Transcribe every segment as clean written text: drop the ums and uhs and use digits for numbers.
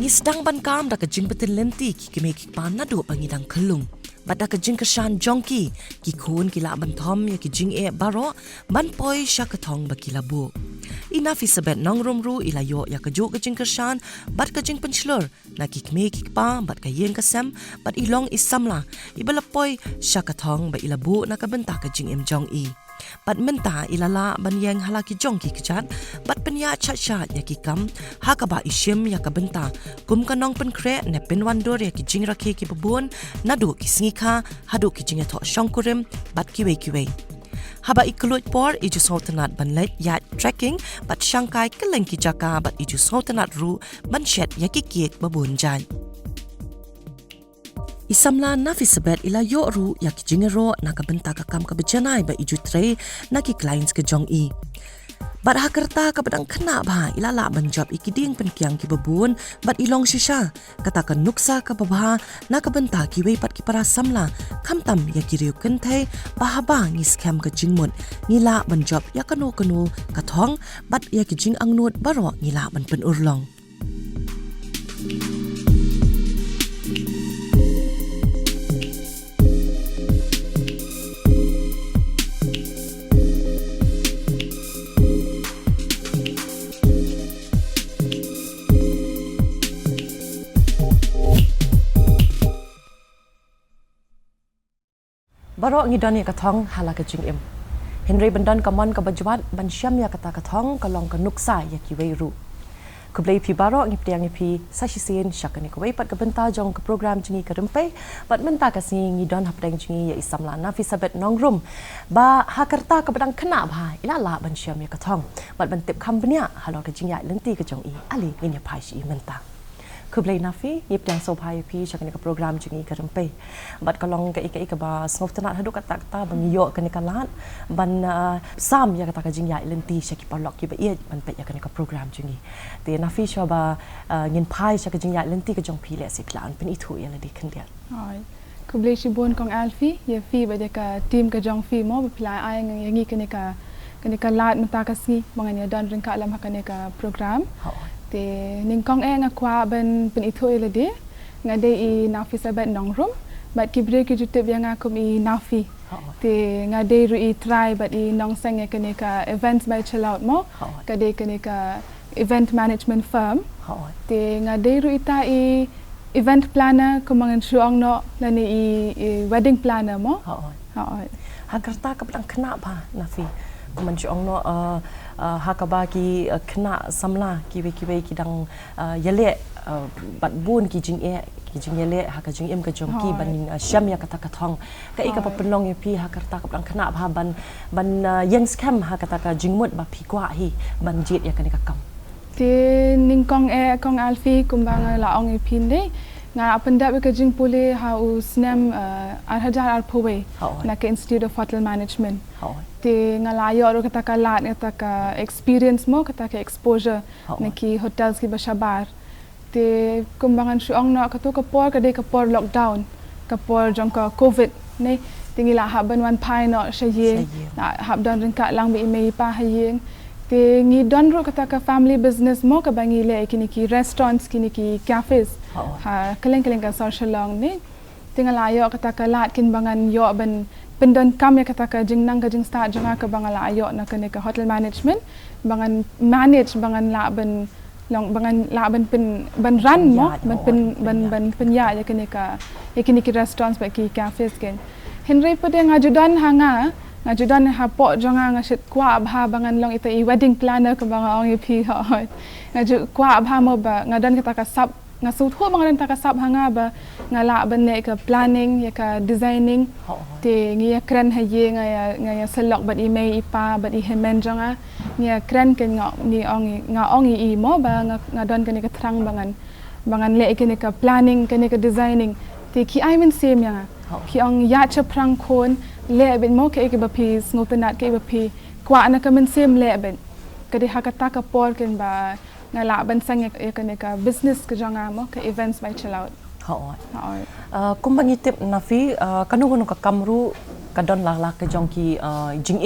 sedang ban kam da ka jing betin lenti ki me ki pan na do pangidang kelung. Bat da ka jing kesan jongki ki kun ki la ban thom ya ki jing baro ban poi sha ka thong ba ki labu. Nafisabet Nongrum ru ilayo ya ka jo ka jing kesan bat ka jing penslur na ki me ki pa bat ka yeng ka sem bat ilong samla ibala poi sha ka thong ba ilabu na ka benta ka jing jong Bat menta ilala ban yang halaki jong ki kejat bat penya chat ya ki kam hakaba isyem ya ka benta kum kanong pen kre ne pen wandor ya ki jing rakhe ki babun nadu ki sngika hadu ki jing tho shongkurim bat ki wei haba ikulut por iju sultanat ban let ya tracking bat shangkai keleng ki jaka bat iju sultanat ru ban shet ya ki kiek babun jan Samla Nafisabet ilayo ru ya ki jingero na ka benta ka kam ka bejanai ba iju trei na ki clients ke jong Bat hakerta ka badang kena ba ilala ban job ikiding penkiang ki babun bat ilong shisha kata ka nuksa ka babha na ka benta ki wei pat ki para samla kamtam ya ki riu kentai bahaba ngi scam ka jingmut ngila ban job ya kanu ka thong bat ya ki jing angnut baro ngila ban pen urlong Barok ngidon ya katong hala ka jing Henry bendan kamon ka bajwat ban syam ya kata katong kalong ka nuksa ya ki wei ru. Kublai pi barok ngi priang pi sashisin syakani ka wei pat ka benta jong ka program jingi ka rempai bat menta ka singi ngidon hapdang jingi ya samla Nafisabet Nongrum ba hakarta ka badang kena ba ilala ban syam ya katong bat ban tip kam benya halo ka jingi lenti ka jong ali ngin ya pai shi menta. Kublai Nafi yip dan sopai pi syakani ka program jingi ka rempai bat kalong ka ika ba snoftanat hadu kata ban yo ka nikalat ban sam ya kata ka jingya lenti syaki parlok ki ba ia ban pe ya ka program jingi te Nafi sha ba ngin pai syaka jingya lenti ka jong pi le siklan pen itu ya di kendiat ai kublai shi bon kong alfi ya fi ba de ka team ka jong fi mo pla ai ngi ka lat mata ka si mangan ya dan ringka alam hakane ka program te ning kong ngakwa ben pen itu ile de ngade I Nafisabet Nongrum bat ki break YouTube yang aku I Nafi te ngade ru I try bat I nong sang ya kene ka events by chill out mo kade kene ka event management firm te ngade ru ita I event planner kumangan suang no lani I wedding planner mo hagarta ka pedang kena ba Nafi kuman suang no hakaba ki kena samla ki wei ki dang yale bat bun ki jing yale haka jing ka jong ki ban syam ya kata kathong ka ika pa penlong ya pi hakarta ka dang kena ba ban yang scam hakata ka jingmut ba pi kwa hi ban jit ya kan ka kam te ning kong alfi kumbang la ong ipin de nga apanda ka jing pole ha usnam arhajar arpowe na ka Institute of Hotel Management te nga layo ro kata ka lat kata ka experience mo kata ka exposure na ki hotels ki bashabar te kumbangan suong no ka to ka por lockdown ka por jong ka covid ne tingila haban wan pai no shaye na habdan rin ka lang bi email pa hayeng te ngi don ro kata ka family business mo ka bangi le kini ki restaurants kini ki cafes ha keleng ka social long ne tingala yo kata ka lat kin bangan yo ban pendon kam ya kata ka jing nang ka jing start janga ka bangala ayo na ka ne ka hotel management bangan manage bangan la ban long bangan la ban run mo ban penya ya kini ki restaurants ba ki cafes ken Henry pade ngajudan hanga ngajudan ha po janga ngasit kwa abha bangan long ita I wedding planner ka banga ong pi hot ngaju kwa abha mo ba ngadan kita ka sub ngasut ho bangan ta ka sub hanga ba ngala ban ne ka planning ya ka designing te ngia kran ha ye ngaya selok bat email ipa bat I hemen janga ngia kran ken ni ong I mo ba ngadon kan ka trang bangan le ken ka planning ken ka designing te ki I men sem ya ki ong ya cha prang kon le ben mo ke ba pi snotanat ke ba pi kwa na ka men sem le ben ka de hakata ka por ken ba ngala ban sang ya ken ka business ka janga mo ka events by chill out kumbang itip Nafi kanu ka kamru kadon la ka jong ki jing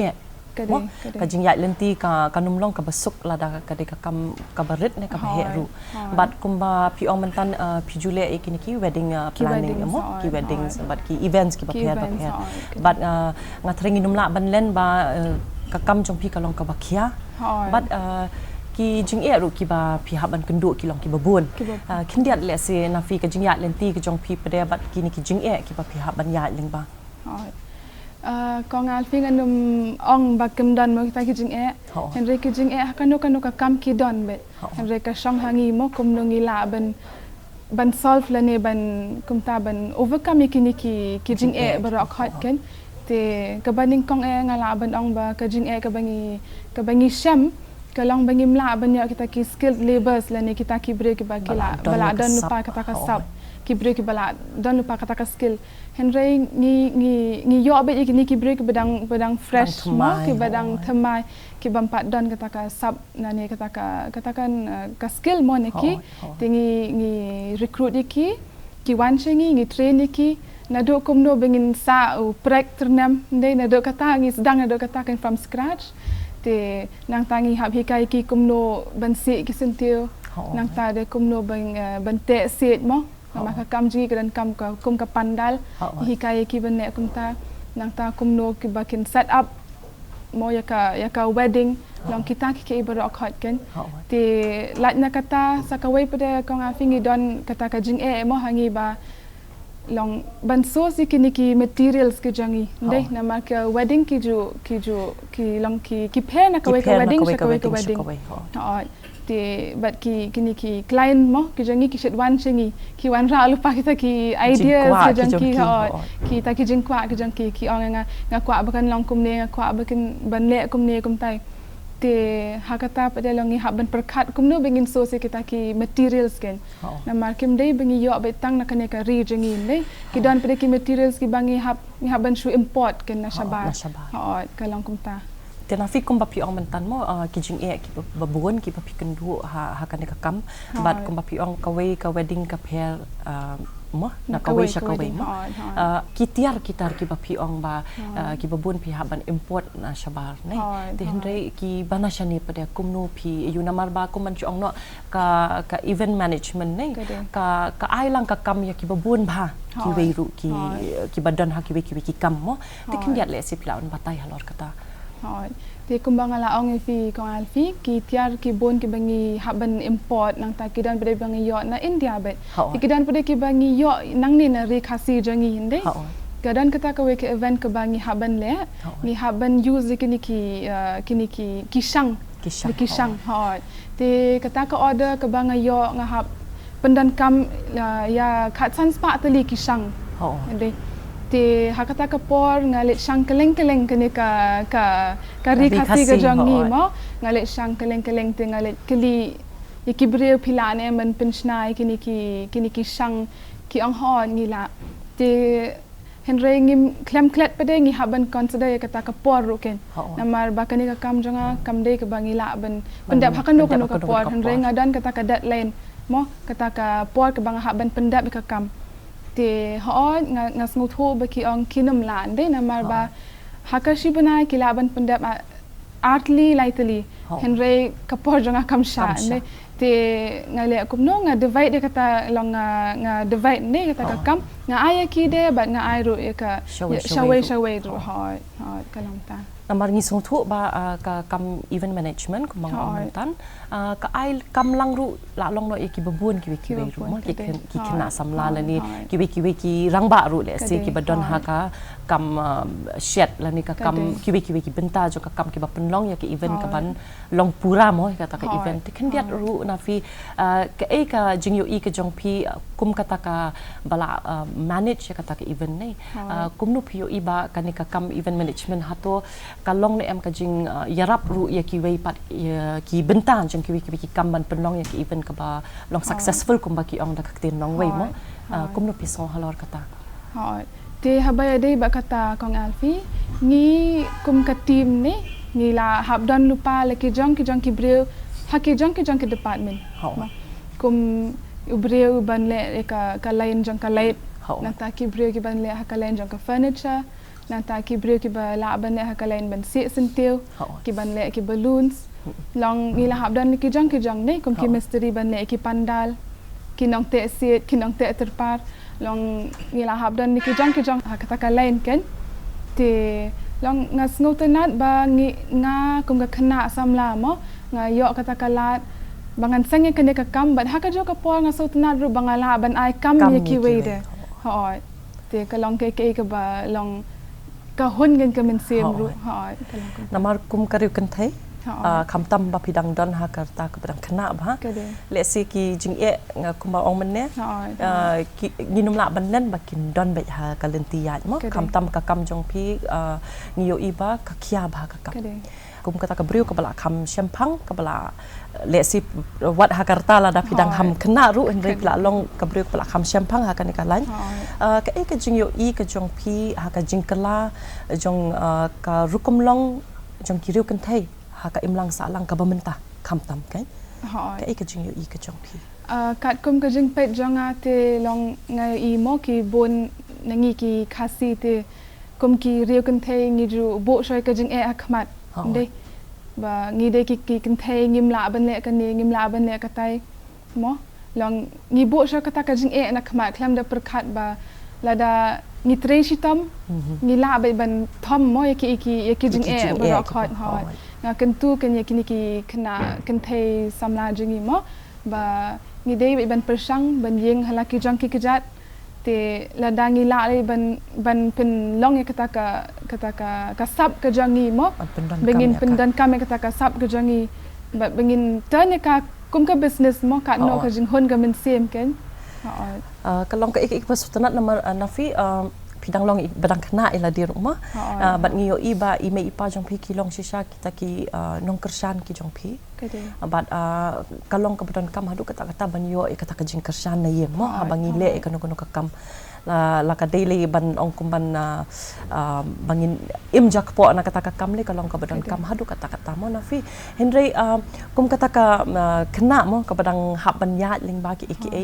mo ka jingyat lenti ka kanumlong ka basuk lada ka de ka kam ka barit ne ka baheru but kumba pi ong mentan pi jule e ki wedding planning mo ki weddings but ki events ki baher but ngatrengi numla ban len ba ka kam jong pi kalong ka bakia but ki jing ru ki ba pi haban kenduk ki long ki babun kindiat le se Nafi ka jingyat lenti ka jong pi pede but ki ni ki jing ki ba pi haban ya ling ba kong alfi nganum ong bakem dan mo kita ki jing Henry ki jing kanu ka kam ki don bet Henry ka shong hangi mo kum no ngila ban solve la ne ban kumta ban overcome ki jing barok hot ken te ka baning kong ngala ban ong ba ka jing ka bangi sham kalong bangi mla banyak kita ki skilled laborers la ne kita ki bre ki ba kila bala dan lupa kata ka sab ki bre ki bala dan lupa kata ka skill Henry ni yo abet ni ki bre ki badang fresh mo ki badang thamai ki bampat dan kata ka sab na ne katakan ka skill mo ne ki tingi recruit ki wan chengi ngi train ki na do komno bengin sa prek ternam ndai na do kata ngi sedang na do kata kan from scratch te nang tangi hab hikai ki kumno bansi ki sentiu nang ta de kumno bante set mo maka kam ji kan kam ka kum ka pandal hikai ki bane kum ta nang ta kumno ki bakin set up mo ya ka wedding long kita ki ibarat khot kan te latna kata sakawai pada kong afingi don kata ka jing mo hangi ba long banso si ki materials ki jangi ndai na mar ka wedding ki long ki phe na ka wedding ka wedding te but ki client mo ki jangi ki shet wan chengi ki wan ra lupa kita ki ideas ki jangi ki ta ki jingkwa ki jangi ki ong nga kwa bakan long kum ne kwa bakan ban le kum ne kum tai te hakata pada longi haban perkat kumno bengin so se kita ki materials ken na markem dei bengi yo betang na kane ka ri jengi dei ki don pada ki materials ki bangi haban shu import ken na shabar kalong kumta te Nafi kum bapi ong mentan mo ki jing ki babun ki bapi kendu ha kane ka kam but kum bapi ong ka wedding ka pair mo na kawai mo ki tiar kitar ki bapi ong ba ki babun pi haban import na shabar ne te Henry ki bana shani pada kumno pi yu namar ba kum man ong no ka event management ne ka ai lang ka kam ya ki babun ba ki weiru ki badan ha ki we ki kam mo te kindiat le si plaun batai halor kata te kumbang ala ong fi kong alfi ki tiar ki bon ki bangi haban import nang ta kidan pada bangi yo na India bet kidan pada ki bangi yo nang ni na re khasi jangi hinde kadan kata ka we ke event ke bangi haban le ni haban use ki shang te kata ka order ke bangi yo nga hab pendan kam ya khat san spa tali ki shang hinde te hakata ka por ngalit shang keleng kene ka ri khasi ga jangi mo ngalit shang keleng te ngalit keli ikibre pilane man pensnai kini ki shang ki ang hon ngila te Henry ngim klem klet pade ngi haban consider kata ka por ruken namar bakani ka kam janga kam de ka bangila ban pendap hakano ka por Henry ngadan kata ka deadline mo kata ka por ka bang haban pendap ka kam te ngas ngutho baki ong kinum lan de namar ba hakashi banai kilaban pendap artly lightly Henry kapor janga kamsha ne te ngale kumno nga divide de kata long nga divide ne kata ka kam nga aya ki de ba nga ai ru ka shaway ru kalang ta namar ngi song thu ba ka kam event management ko mang tan ka ai kam lang ru la long no ki babun ki ru mo ki kena samla la ni ki rang ba ru le se ki badon ha ka kam shed la ni ka kam ki benta jo ka kam ki ba penlong ya ki event ka ban long pura mo kata ka event kan diat ru Nafi ka jingyo ka jong pi kum kata ka bala manage kata ka event nei kum nu pio iba kan ka kam event management hato kalong ne em ka jing yarap ru ya ki wei pat ki bentan jeng ki kam ban penlong ya ki event ka ba long successful kum ba ki ong da ka tin long wei mo kum nu pi so halor kata te habaya dei ba kata kong alfi ni kum ka team ne ni la hab don lupa la ki jong ki breu haki jong ki department kum breu ban le ka lain jong ka lait nang ta ki breu ki ban le ha ka lain jong ka furniture nata ki brio ki ba la ban le ha kalain ban si sentiu ki ban le ki balloons long ngila hab dan ki jong ne kum ki mystery ban le ki pandal ki nong te sit ki nong te terpar long ngila hab dan ki jong ha kata kalain kan te long ngas ngotenat ba nga kum ka khana samla mo nga yo kata kalat bangan sange kene ka kam bat ha ka jo ka por nga sotenat ru bangala ban ai kam ye ki weide te ka long ke ba long ka hun gen ka men sem ru namar kum kariu kan thai kam tam ba pidang don ha karta ka badang khana ba le si ki jing e nga kum ba ong men ne ki nginum la ban nen ba kin don be ha ka lenti ya mo kam tam ka kam jong pi ngiyo iba ka khia ba ka kam kum kata ka briu ka bala kam shempang ka bala le si wat ha karta la da pidang ham khana ru en re la long ka briu ka bala kam shempang ha ka ni ka lan ka e ka jing yo i ka jong pi ha ka jing kala jong ka rukum long jong ki riu kan thai ha ka imlang sa lang ka bamenta kam tam kan ka e ka jing yo i ka jong pi kat kum ka jing pet jonga te long ngai i mo ki bon nangi ki khasi te kum ki riu kan thai ngi ju bo shoi ka jing e akhmat de ba ngi de ki kan thai ngim la ban le ka ni ngim la ban le ka tai mo long ngi bo shoi ka ta ka jing e na khmat khlam da perkhat ba lada jingtrei shitam ngi la ban thom mo ye ki jing e ba khot hot nga kan tu kan ye kini ki khna kan thai samla jingi mo ba ngi dei ban persang ban yeng hala ki jong ki kijat te lada ngi la ban pen long ye kata ka sap ka jangi mo bengin pendan kame kata ka sap ka jangi ba bengin turn ka kum ka business mo ka no ka jing hon ka men sem ken kalong ka ik pasutanat nama nafi pidang long badang khana ila di rumah bat ngiyo iba ime ipa jong pi ki long shisha kita ki nong kersan ki jong pi bat kalong ka badan kam hadu kata ban yo kata ka jing kersan na yeng mo abangi le ka no ka kam la ka daily ban ong kumban bangin imjak po na kata ka kam le kalong ka badan kam hadu kata mo nafi henry kum kata ka khana mo ka badang hab ban ya ling ba ki aka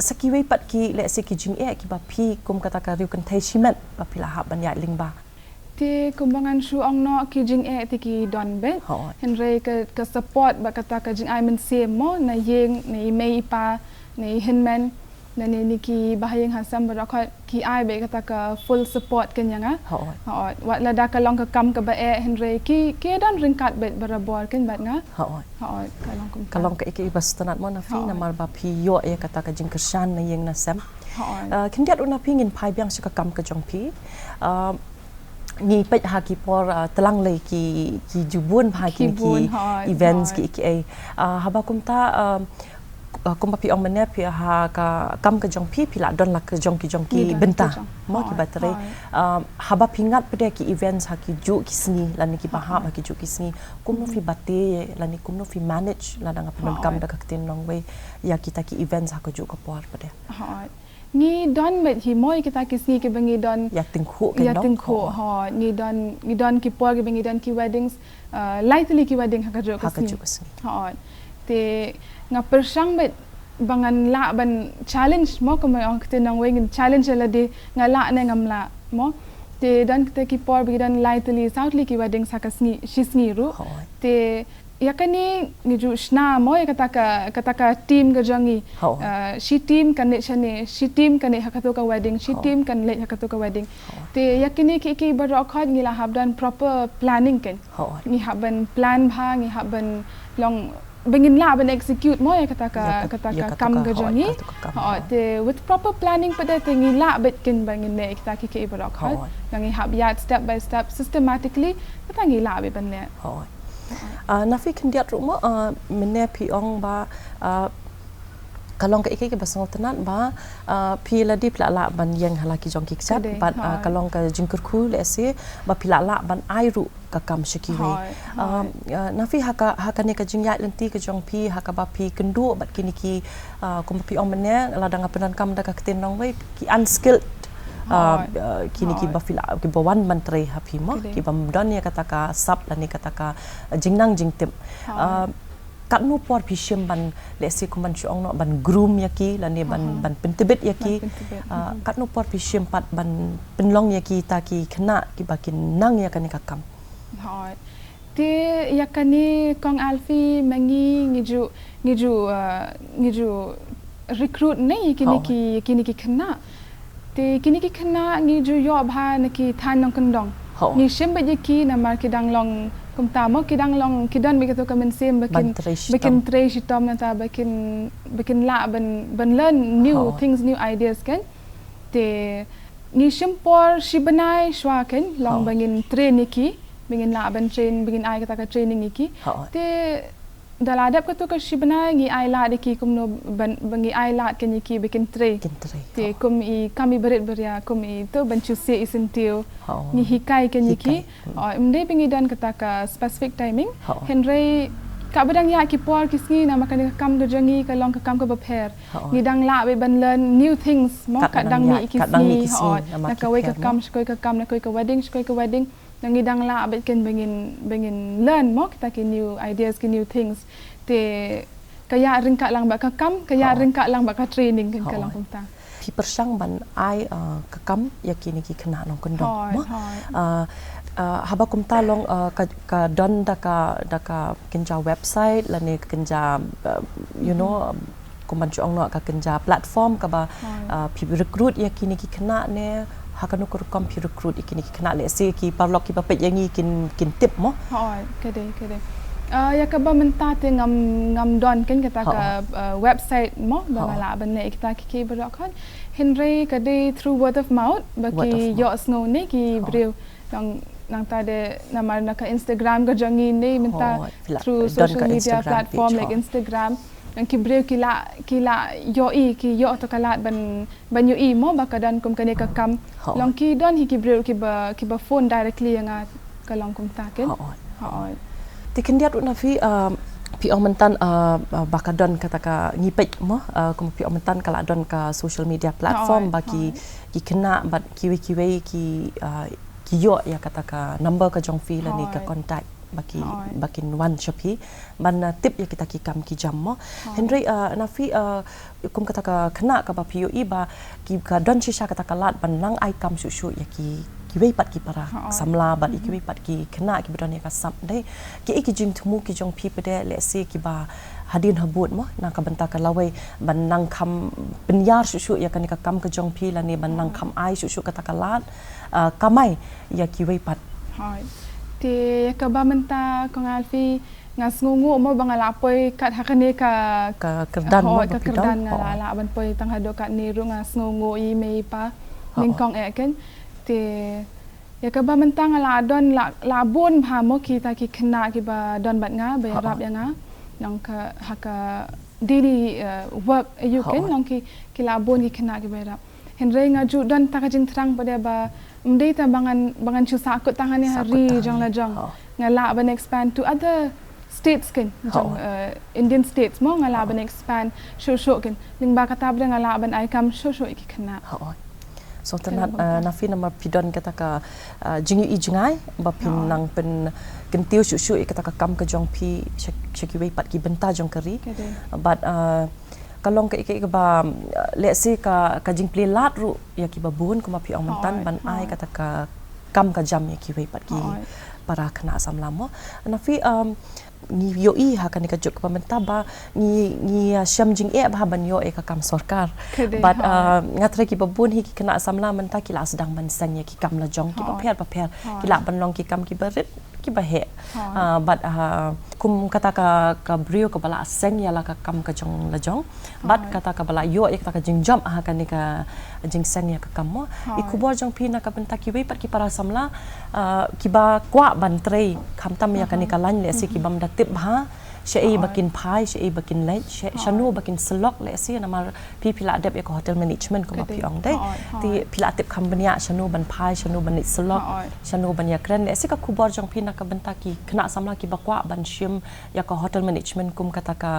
sakiwe pat ki le se ki jing e ki ba pi kum kata ka riu kan thai shimet ba pila hab ban ya ling ba ti kumbangan shu ong no ki jing e ti ki don be henry ka support ba kata ka jing ai men sem mo na yeng ni mei pa ni hinman na ni ki bahayeng hasam ba ki ai be kata ka full support kan yang wat la da ka long ka kam ka ba e henry ki don ringkat bet barabor kan bat nga kalong ka iki bas tanat mo na fi na mar ba pi yo e kata ka jing kersan na yeng na sam kindiat una pingin pai byang ka kam ka jong pi ni pet ha ki por telang le ki jubun pha ki events ki haba kum ta kum pi ong mene pi ha ka kam ka jong pi la don la ka jong ki benta mo ki bateri haba pingat pede ki events ha ki ju ki sni lan ki baham ha ki ju ki sni kum no fi bate lan kum no fi manage la dang apun kam da ka tin long way ya kita ki events ha ka ju ka por pede ni don met hi moi kita ki sni ki bangi don ya tingkho kan ni don ki por ki bangi don ki weddings lightly ki wedding ha ka ju ka sni te nga persang bet bangan la ban challenge mo ko ma ong te nang wing challenge la de nga la ne ngam la mo te dan te ki por bi dan lightly southly ki wedding sakasni shisni ru te yakani ngi ju shna mo kata ka team ga jangi she team kan ne chane she team kan ne hakato ka wedding she team kan le hakato ka wedding te yakini ki ba ro khot ngi la hab dan proper planning kan ngi haban plan bha ngi haban long bengin la ben execute mo kata ka kam ga jangi te with proper planning pada te ngi la bet kin bangin ne kita ki ba khot ngi hab yat step by step systematically kata ngi la be ban ne nafi kindiat rumah mene pi ong ba kalong ka iki basang tenan ba pi la di pla la ban yang halaki jong ki sat but kalong ka jingkur khu le se ba pila la ban ai ru ka kam shiki we nafi haka ne ka jingya lenti ka jong pi haka ba pi kendu bat kini ki kum pi ong mene la dang penan kam da ka tin nong we ki unskilled kini ki bafila ki bawan mantre hapi mo ki bam don ya kata ka sap la ni kata ka jingnang jingtim kat nu por pishim ban let's say kuman chuang no ban groom yaki lani ban pentebet yaki kat nu por pishim pat ban penlong yaki ta ki khna ki bakin nang ya kan kakam hoi ti yakani kong alfi mangi ngiju recruit nei kini ki khna ti kini ki khna ngiju yo bha na ki than nong kandong ni shim ba yaki na mar ki dang long kum tamo ki dang long ki don begitu kamen sim bakin trei shitom na ta bakin la ban learn new things new ideas kan te ni shim por shibanai shwa kan long bangin train ki bangin la ban train bangin ai kata ka training iki te daladap ka tu ka shibanai ngi ai la de ki kum no bangi ai la kan ki bakin trei te kum I kami berit beria kum I tu ban chu se isentiu ni hikai kan ki mde bingi dan kata ka specific timing henry ka badang ya ki por kisni na makan kam ke jangi ka long ka kam ka baper ni dang la be ban learn new things mo ka dang mi kisni na ka we ka kam skoi ka kam na koi ka wedding nang idang la bet ken bengin learn mo kita ki new ideas ki new things te kaya ringka lang ba ka kam kaya ringka lang ba ka training kan ka lang kumta pi persang ban ai ka kam yakini ki khna nong kondong mo haba kumta long ka don da ka kenja website la ne kenja you know kuman chuang no ka kenja platform ka ba pi recruit yakini ki khna ne hakanu kur computer recruit ikini kena le se ki parlok ki papet yangi kin tip mo kede ya ka ba menta te ngam don kan kata ka website mo bangala ban ne kita ki berok kan henry kade through word of mouth baki yo snow ne ki brew nang ta de namar na ka Instagram ga jangi ne menta through social media platform like Instagram yang kibreu kila yo to kalat ban yo mo bakadan kum kane ka kam long ki don hi kibreu ki ba phone directly yang ka long kum ta ken ti kendiat na fi pi mentan bakadon kata ka ngipek mo kum pi mentan kala don ka social media platform baki ki kena bat kiwe ki yo ya kata ka number ka jong fi la ni ka contact bakin wan shopi ban tip ya kita ki kam ki jam mo henry nafi kum kata ka kena ka ba POE ba ki ka don shisha kata ka lat ban lang ai kam su ya ki wei pat ki para samla bat ki wei pat ki kena ki badon ya ka sap dai ki jing thumu ki jong pi pede le se ki ba hadin habut mo na ka banta ka lawai ban nang kam penyar su ya kan ka kam ka jong pi la ni ban nang kam ai su kata ka lat kamai ya ki wei pat ti ka ba menta kong alfi ngas ngungu mo bangala poi kat hakane ka kerdan mo ka kerdan la ban poi tang hado kat niru ngas ngungu I mei pa ning kong ken ti ya ka ba menta ngala don la bon pha mo kita ki khna ki ba don bat nga ba rap ya nga nang ka haka daily work you ken nang ki la bon ki khna ki ba rap henry ngaju don ta ka jing trang pada ba mdei ta bangan chu sakut tangani hari jang la jang ngala ban expand to other states kan jang Indian states mo ngala ban expand sho kan ning ba kata bra ngala ban ai kam sho iki khna so tanat nafi nama pidon kata ka jingai ba pin nang pen kentiu su kata ka kam ka jong pi shaki wei pat ki benta jong kari but kalong ka ke ba let's say ka jing play lat ru ya ki babun kuma pi ong mentan ban ai kata ka kam ka jam ya ki wei pat ki para kena samla mo nafi ni yo ha kan ka jok pamenta ba ni syam jing ba ban yo ka kam sarkar but ngatre ki babun hi ki kena samla menta ki la sedang ban sang ya ki kam la jong ki paper ki la ban long ki kam ki berit ki ba he but kum kata ka brio ka bala seng ya la ka kam ka jong la jong but kata ka bala yo ya kata ka jing jam ha kan ka jing seng ya ka kam mo ikubor jong pina ka benta ki wei pat ki para samla ki ba kwa ban trei kham tam ya kan ka lan le si ki bam da tip ha shei bakin pai shei bakin lech shanu bakin selok le si nama pi pila adep ya hotel management ko ma pi ong dai ti pila tip company shanu ban pai shanu ban selok shanu ban ya kren le si ka kubor jong pina ka benta ki kena samla ki bakwa ban shim ya ka hotel management kum kata ka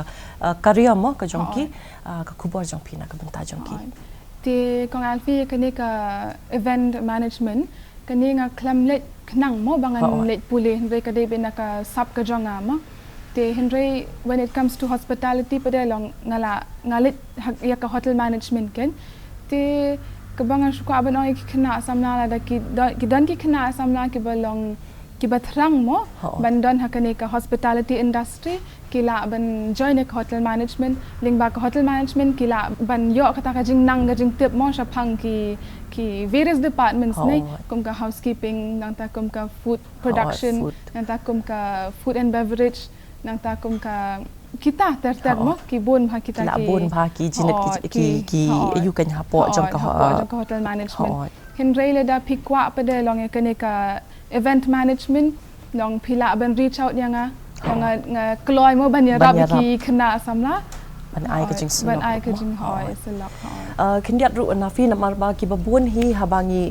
career mo ka jong ki ka kubor jong pina ka benta jong ki ti kong alfi kani ka event management kani nga klam lech knang mo bangan lech pulih re ka de bena ka sap ka jong ama Te Henry, when it comes to hospitality, pada long ngalit ya ka hotel management kan. Te kebangan suka aban orang kena samla ada ki dan ki kena samla ki balong ki batrang mo bandon hakane ka hospitality industry kila ban join ka hotel management ling ba ka hotel management kila ban yo kata ka jing nang ga jing tip mo sha phang ki various departments nei kum ka housekeeping nang ta kum ka food production nang ta kum ka food and beverage nang ta kum ka kita ter mo ki bun bha kita ki bun bha ki jinet ki ayu kan hapo jong ka hotel management Henry le da pikwa pada long ya kene ka event management long pila ban reach out yang nga kloi mo ban ya rap ki kena samla ban ai ka jing ban ai ka jing hoi selak kindiat ru nafi namar ba ki babun hi habangi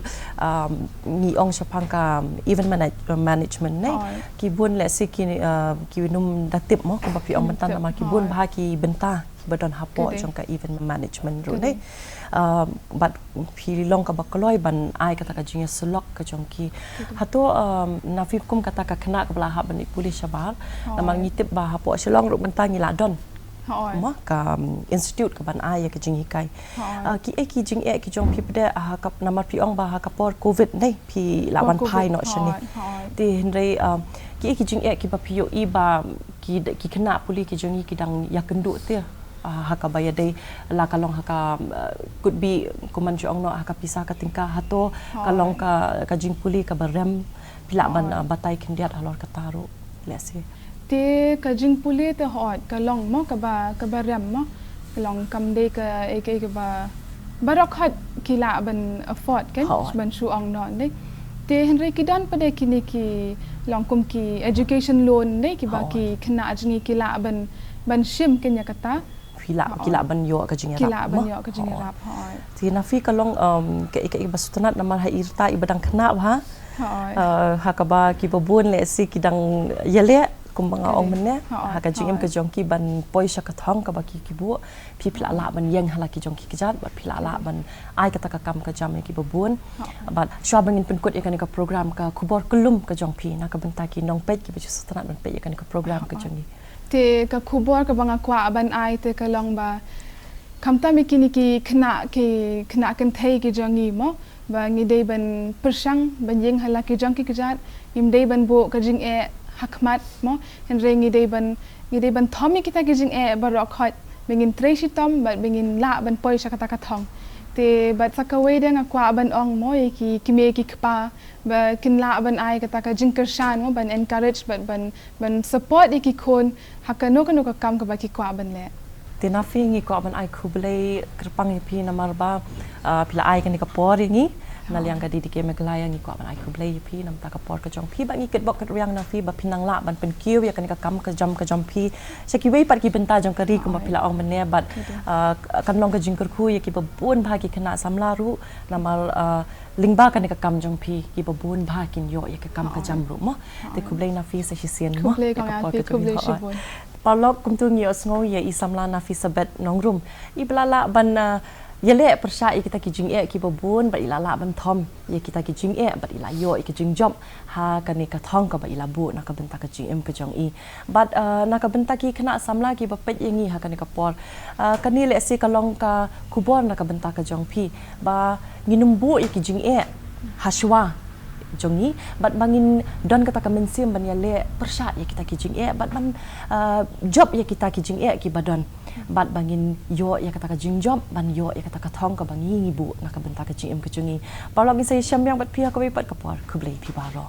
ni ong sapang ka event management nei ki bun le se ki num datip mo ko pi ong mentan namar ki bun ba ki benta badon hapo jong ka event management ru nei but pili long ka bakaloi ban ai kata ka jing selok ka jong ki hato nafi kum kata ka kena ka bala ban polis sabar namang ngitip ba hapo selong ru benta ngi ladon ma ka institute ka ban ai ka jing hikai ki jing ki jong pi pede ka namar pi ong ba ka por covid nei pi lawan pai no shani ti Henry ki jing ki ba pi yo i ba ki kena puli ki jong ki dang yakynduh te haka baya dei la kalong haka could be kuman jong no haka pisah ka tingka hato kalong ka jing puli ka barem pila ban batai kindiat halor ka taru lesi te ka jing puli te hot kalong mo ka barem mo kalong kam de ka ke ba barok hat kila ban afford kan ban shu ong no dei te Henry kidan pada kini ki long kum ki education loan dei ki ba ki kena ajni kila ban shim kenya kata kila ban yo ka jing rap ti nafi kalong ke basutanat namar ha irta ibadang kena ha ka ba ki babun le si kidang yele kumbanga ong menne ha ka jing ka jong ki ban poi sha ka thong ka ba ki bu pi pla la ban yang hala ki jong ki kijat ba pla la ban ai ka ta ka kam ka jam ki babun ba sha bangin pen kot ekan ka program ka kubor kulum ka jong pi na ka benta ki nong pet ki ba sutanat ban pet ekan ka program ka jong te ka kubor ka banga kwa ban ai te ka long ba kamta mi kini ki kena kan thai ki jangi mo ba ngi dei ban persang ban yeng hala ki jang ki kijat im dei ban bo ka jing hakmat mo Henry ngi dei ban thomi kita ki jing barok hot bengin treshi tom ba bengin la ban poi sha kata ka thong te bat sakawai deng akwa ban ong mo ki me ki kpa ba kin la ban ai kata ka jing kershan mo ban encourage ban support ki kon hakano kano ka kam ka ba ki kwa ban le te nafi ngi kwa ban ai khublei kerpang pi namar ba pila ai kan ka por ngi naliang ka didi ke meglaya ngi kwa ban ai khublei pi nam ta ka por ka jong pi ba ngi ket bok ket riang nafi ba pinang la ban pen kiu ya kan ka kam ka jam pi se ki wei pat ki benta jong ka ri ku ma pila ong mene bat kan long ka jing ker khu ya ki ba bun ba ki kena samla ru namal lingba kan ka kam jong pi ki ba bun ba kin yo ya ka kam ka jam ru mo te khublei nafi se hisian mo khublei shibun palok kum tu ngi osngo ya i samla Nafisabet Nongrum i blala ban yele persha i kita ki jing ki babun ba ilala ban thom ye kita ki jing ba ila yo ki jing job ha kan ka thong ka ba ila bu na ka benta ka jing ka jong i but na ka benta ki kena samla ki ba pet yengi ha kan ka por kani le si kalong ka kubor na ka benta ka jong pi ba nginum bu ki jing haswa jongi bat bangin don kata ka mensim ban yale persha ya kita ki jing bat ban job ya kita ki jing ki badon bat bangin yo ya kata ka jing job ban yo ya kata ka thong ka bangi bu na ka benta ka jing ka jungi palong isai syamyang bat pia ka bai pat ka por khublei pi baro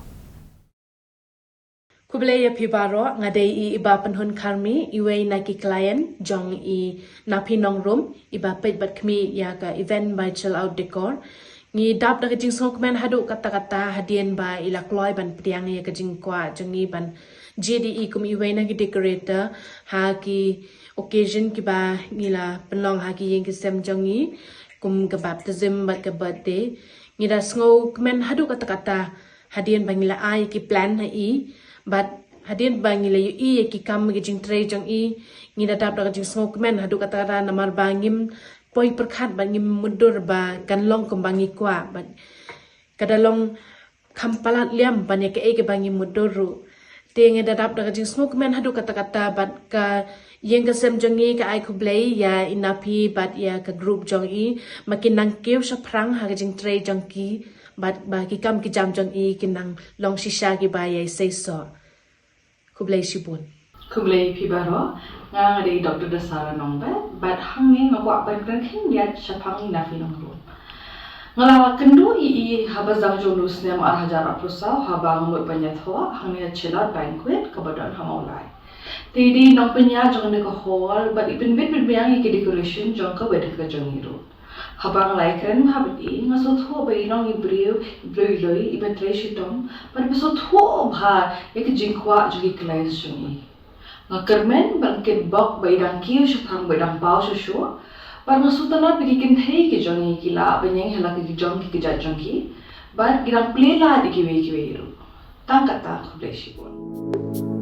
kublei ya pi baro ngadei i iba penhun karmi iwei na ki client jong i napi nongrum iba pet bat kmi ya ka event by chill out decor ngi dap da jing sok men hadu kata hadien ba ila kloi ban priang ye ka jing kwa jangi ban JDE kum iwei na ki decorator ha ki occasion ki ba ngila penlong ha ki yeng ki sem jangi kum ka baptism ba ka birthday ngi da sngo men hadu kata hadien ba ngila ai ki plan na i but hadien ba ngila yu i ki kam ki jingtrei jang i ngi da dap da jing sok men hadu kata namar bangim poi perkhat ba ngim mundur ba kan long kumbangi kwa ba kadalong kampalat liam ba ne ke bangi mundur Tiang dadap daga jing smuk men hadu kata-kata bat ka yang kesem jongi ka ai kublai ya inapi bat ya ka group jongi makin nang keu sa prang ha jing trei jongki bat ba ki kam ki jam jongi kinang long shisha ki ba ya sei so kublai sibun kublai pi baro nga ngari Dr. Dasara nongba bat hangni ngwa ban kan khin dia chapang nafi nongrum ngalawa kendu i haba zang jonus nem ar hajar aprusau haba ngoi panyat ho hangni chela banquet kabadan hamaulai tidi nong penya jong ne ko hall but ibin bit yang ki decoration jong ka wed ka jong iru habang lai kren habiti ngasot ho bai nong ibriu loi ibet reshitom but besot ho bha ek jingkwa jugi klais jungi ngakermen bangket bok bai dang kiu shapang bai dang pau shushu par masutana bikin thei ki jongi kila benyeng hela ki jong ki jong ki bar girang play la di ki we iru tang kata kublai shibon